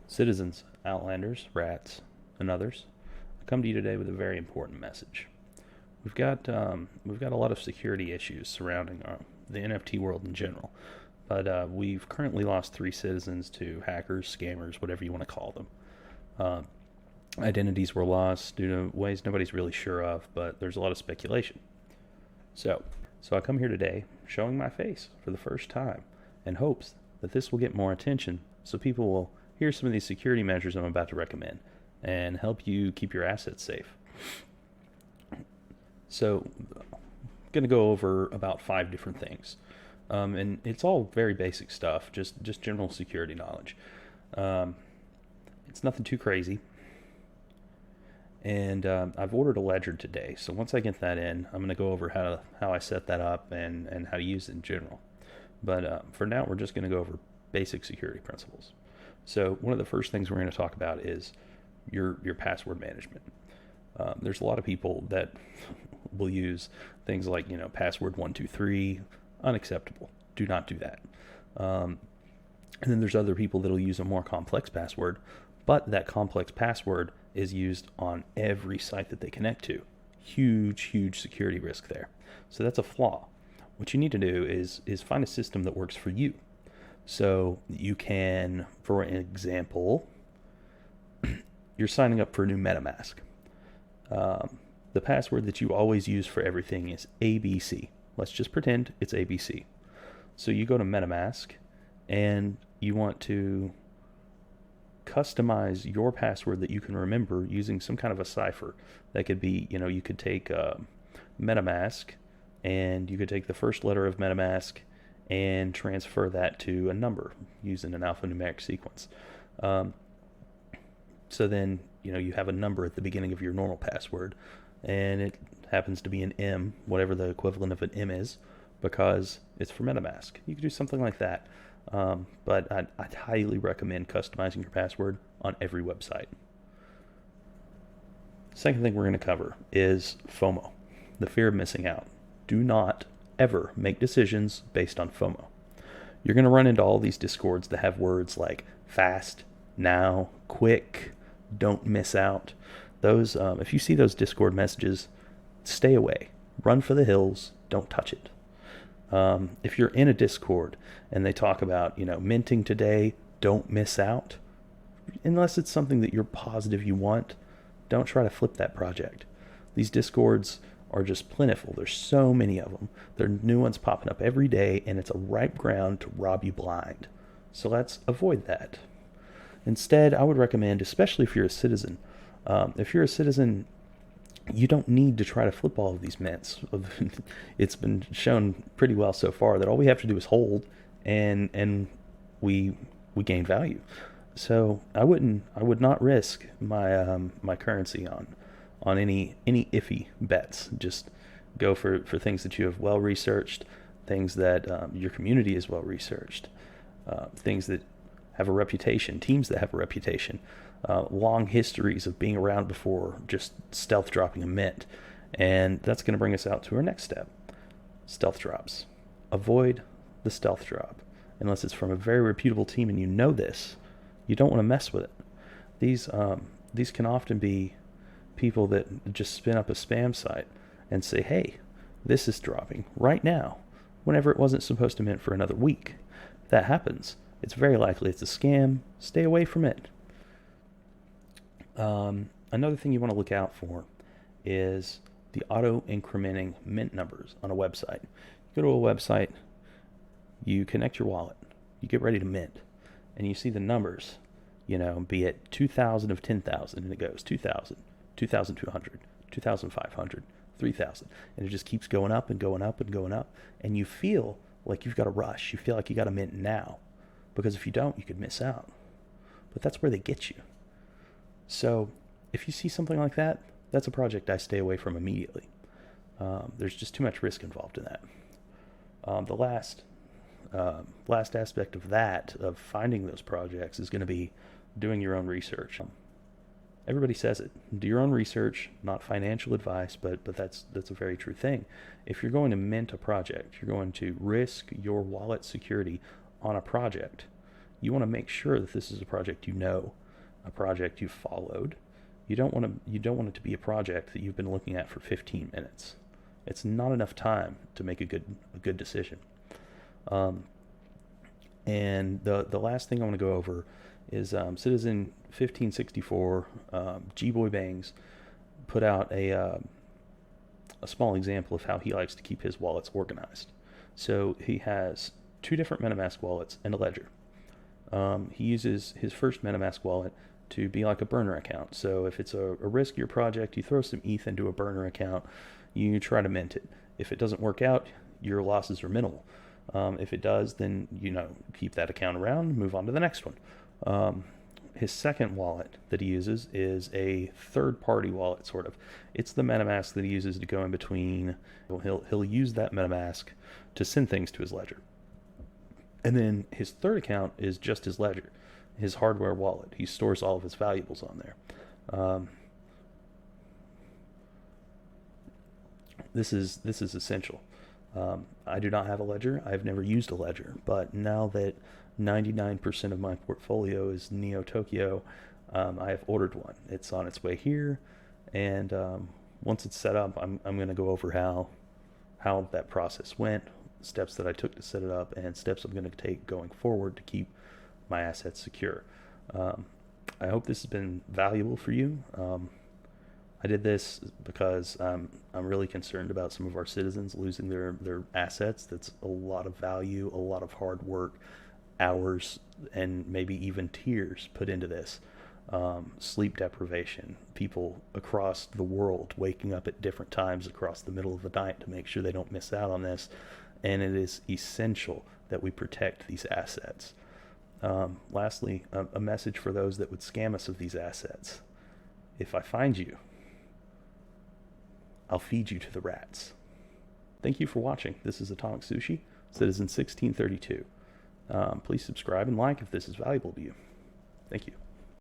Citizens, outlanders, rats, and others, I come to you today with a very important message. We've got a lot of security issues surrounding the NFT world in general, but we've currently lost three citizens to hackers, scammers, whatever you want to call them. Uh, Identities were lost due to ways nobody's really sure of, but there's a lot of speculation. So, so I come here today showing my face for the first time in hopes that this will get more attention so people will hear some of these security measures I'm about to recommend and help you keep your assets safe. So, I'm going to go over about five different things. And it's all very basic stuff, just general security knowledge. Um, it's nothing too crazy. And I've ordered a ledger today. So once I get that in, I'm going to go over how I set that up and how to use it in general. But for now, we're just going to go over basic security principles. So one of the first things we're going to talk about is your password management. There's a lot of people that will use things like password 123, unacceptable. Do not do that. And then there's other people that'll use a more complex password, but that complex password is used on every site that they connect to. Huge security risk there. So that's a flaw. What you need to do is find a system that works for you. So you can, for example, you're signing up for a new MetaMask. The password that you always use for everything is ABC. Let's just pretend it's ABC. So you go to MetaMask and you want to customize your password that you can remember using some kind of a cipher. That could be, you could take MetaMask and you could take the first letter of MetaMask and transfer that to a number using an alphanumeric sequence. So then, you have a number at the beginning of your normal password, and it happens to be an M, whatever the equivalent of an M is, because it's for MetaMask. You could do something like that. But I'd highly recommend customizing your password on every website. Second thing we're going to cover is FOMO, the fear of missing out. Do not ever make decisions based on FOMO. You're going to run into all these discords that have words like fast, now, quick, don't miss out. Those, if you see those Discord messages, stay away. Run for the hills. Don't touch it. If you're in a Discord and they talk about, minting today, don't miss out. Unless it's something that you're positive you want, don't try to flip that project. These Discords are just plentiful. There's so many of them. There are new ones popping up every day, and it's a ripe ground to rob you blind. So let's avoid that. Instead, I would recommend, especially if you're a citizen, you don't need to try to flip all of these mints. It's been shown pretty well so far that all we have to do is hold, and we gain value. So I would not risk my currency on any iffy bets. Just go for things that you have well researched, things that your community is well researched, things that have a reputation, teams that have a reputation, long histories of being around before just stealth dropping a mint. And that's going to bring us out to our next step, stealth drops. Avoid the stealth drop. Unless it's from a very reputable team and you know this, you don't want to mess with it. These can often be people that just spin up a spam site and say, hey, this is dropping right now, whenever it wasn't supposed to mint for another week. If that happens, it's very likely it's a scam. Stay away from it. Another thing you want to look out for is the auto-incrementing mint numbers on a website. You go to a website, you connect your wallet, you get ready to mint, and you see the numbers, be it 2,000 of 10,000, and it goes 2,000, 2,200, 2,500, 3,000, and it just keeps going up and going up and going up, and you feel like you've got a rush. You feel like you got to mint now. Because if you don't, you could miss out. But that's where they get you. So if you see something like that, that's a project I stay away from immediately. There's just too much risk involved in that. The last aspect of that, of finding those projects, is going to be doing your own research. Everybody says it. Do your own research, not financial advice, but that's a very true thing. If you're going to mint a project, you're going to risk your wallet security on a project. You want to make sure that this is a project you know, a project you've followed. You don't want it to be a project that you've been looking at for 15 minutes. It's not enough time to make a good decision. And the last thing I want to go over is Citizen 1564. Gboybangs put out a small example of how he likes to keep his wallets organized. So he has 2 different MetaMask wallets and a ledger. He uses his first MetaMask wallet to be like a burner account. So if it's a riskier project, you throw some ETH into a burner account, you try to mint it. If it doesn't work out, your losses are minimal. If it does, then keep that account around and move on to the next one. His second wallet that he uses is a third-party wallet, sort of. It's the MetaMask that he uses to go in between. He'll use that MetaMask to send things to his ledger. And then his third account is just his ledger, his hardware wallet. He stores all of his valuables on there. This is essential. I do not have a ledger. I've never used a ledger, but now that 99% of my portfolio is Neo Tokyo, I have ordered one. It's on its way here, and once it's set up, I'm going to go over how that process went, steps that I took to set it up, and steps I'm going to take going forward to keep my assets secure. I hope this has been valuable for you. I did this because I'm really concerned about some of our citizens losing their assets. That's a lot of value, a lot of hard work, hours, and maybe even tears put into this. Sleep deprivation, people across the world waking up at different times across the middle of the night to make sure they don't miss out on this. And it is essential that we protect these assets. Lastly, a message for those that would scam us of these assets. If I find you, I'll feed you to the rats. Thank you for watching. This is Atomic Sushi, Citizen 1632. Please subscribe and like if this is valuable to you. Thank you.